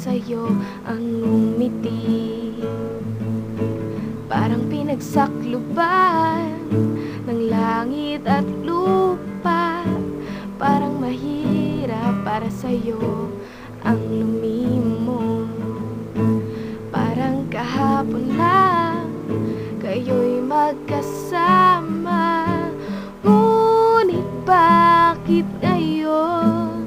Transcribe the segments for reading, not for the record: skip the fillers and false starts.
sa'yo ang ngumiti. Parang pinagsakluban ng langit at lupa. Parang mahirap para sa'yo ang lumimon. Parang kahapon lang kayo'y magkasama. Ngunit bakit ngayon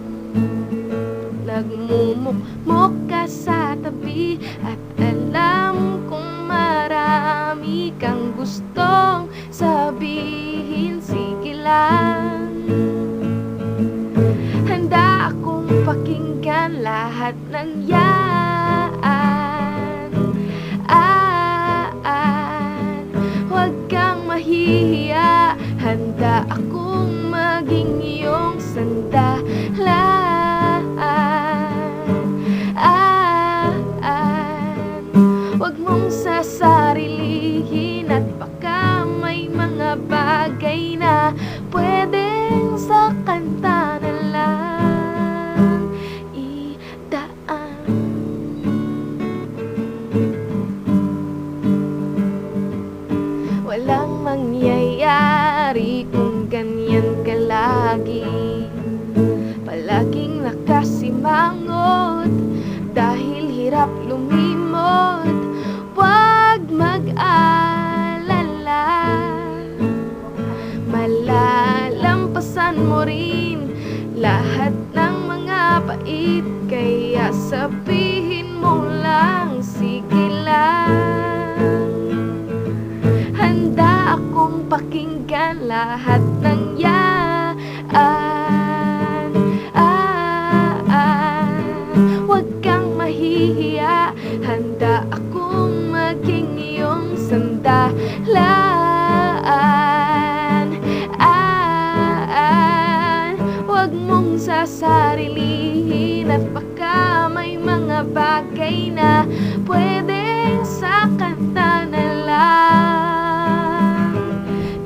nagmumukmok ka sa tabi? At alam kong marami kang gustong sabihin. Sige lang, handa akong pakinggan lahat ng yan. Huwag kang mahihiya, handa akong maging iyong sandalan. Huwag mong sasarilihin at baka may mga bagay na pwedeng sa kanta na lang idaan. Walang mangyayari kung ganyan ka lagi. Palaging nakasimangot dahil hirap lumimot. Huwag mag-alala, malalampasan mo rin lahat ng mga pait. Kaya sabihin mo lang, sige lang. Handa akong pakinggan lahat ng yan. Huwag kang mahihiya, handa akong maging iyong sandalan. Huwag mong sasarilihin at baka may mga bagay na pwedeng sa kanta na lang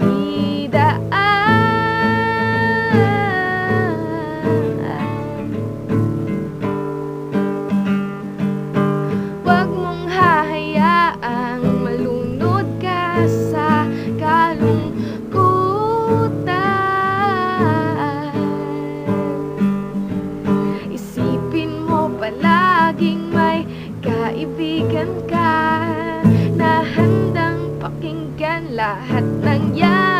idaan. Huwag mong hahayaang malunod ka sa kalungkutan. Isipin mo palaging may kaibigan ka na handang pakinggan lahat ng yan.